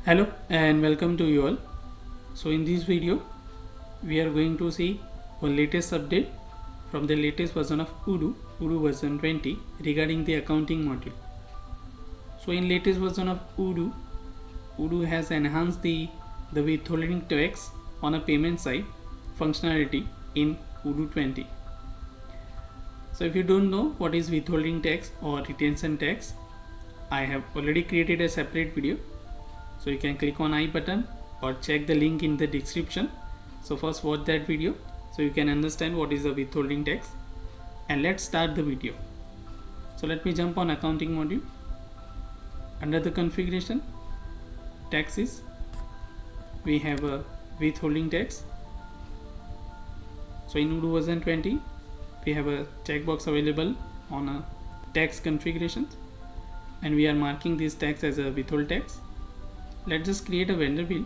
Hello and welcome to you all. So in this video we are going to see one latest update from the latest version of Odoo version 20 regarding the accounting module. So in latest version of Odoo has enhanced the withholding tax on a payment side functionality in Odoo 20. So if you don't know what is withholding tax or retention tax, I have already created a separate video. So you can click on I button or check the link in the description. So first watch that video so you can understand what is the withholding tax, and let's start the video. So let me jump on accounting module. Under the configuration taxes, we have a withholding tax. So in Odoo version 20 we have a checkbox available on a tax configurations, and we are marking this tax as a withhold tax. Let's just create a vendor bill.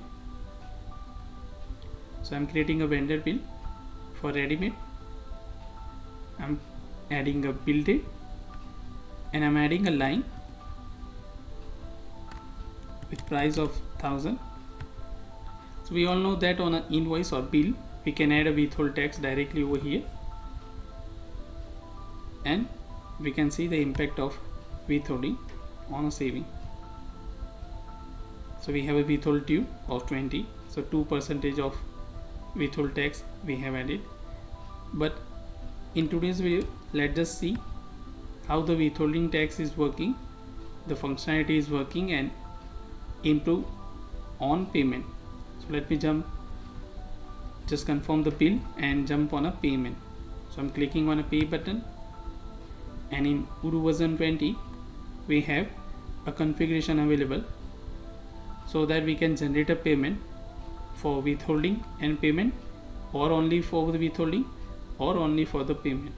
So I'm creating a vendor bill for ready-made. I'm adding a bill date and I'm adding a line with price of 1000. So we all know that on an invoice or bill we can add a withhold tax directly over here, and we can see the impact of withholding on a saving. So we have a withhold due of 20, so 2% of withhold tax we have added. But in today's video, let's just see how the withholding tax is working, the functionality is working, and improve on payment. So let me just confirm the bill and jump on a payment. So I'm clicking on a pay button, and in Odoo version 20 we have a configuration available so that we can generate a payment for withholding and payment, or only for the withholding or only for the payment.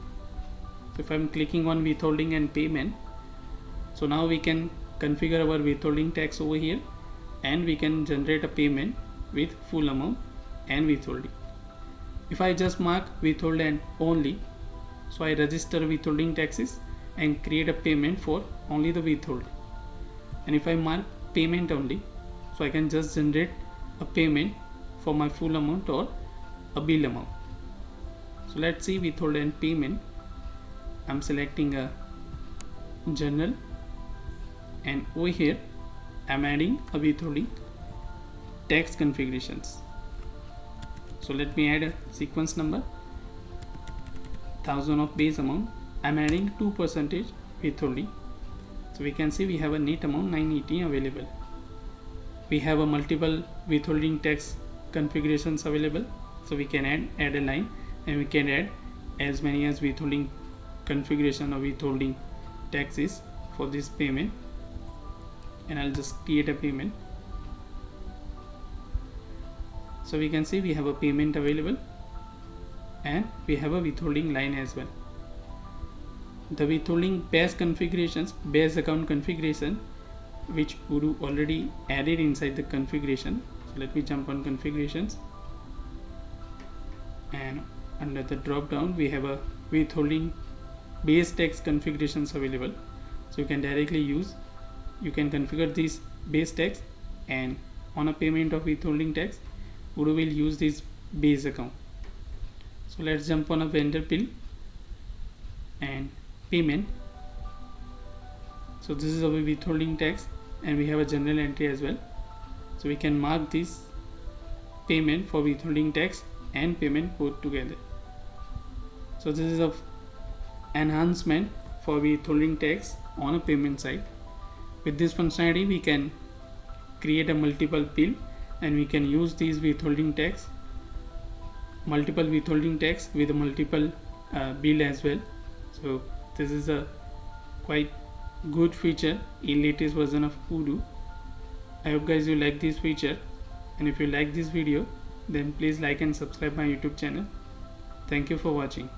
So if I'm clicking on withholding and payment, so now we can configure our withholding tax over here, and we can generate a payment with full amount and withholding. If I just mark withhold and only, so I register withholding taxes and create a payment for only the withholding. And if I mark payment only, so I can just generate a payment for my full amount or a bill amount. So let's see withhold and payment. I'm selecting a journal, and over here I'm adding a withholding tax configurations. So let me add a sequence number, 1000 of base amount. I'm adding 2% withholding. So we can see we have a net amount 980 available. We have a multiple withholding tax configurations available, so we can add a line, and we can add as many as withholding configuration or withholding taxes for this payment. And I'll just create a payment. So we can see we have a payment available, and we have a withholding line as well. The withholding base configurations, base account configuration, which Odoo already added inside the configuration. So let me jump on configurations, and under the drop down we have a withholding base tax configurations available. So you can directly use, you can configure this base tax, and on a payment of withholding tax Odoo will use this base account. So let's jump on a vendor bill and payment. So this is our withholding tax, and we have a general entry as well. So we can mark this payment for withholding tax and payment both together. So this is a enhancement for withholding tax on a payment side. With this functionality we can create a multiple bill, and we can use these withholding tax, multiple withholding tax with a multiple bill as well. So this is a quite good feature in latest version of Odoo. I hope guys you like this feature, and if you like this video then please like and subscribe my YouTube channel. Thank you for watching.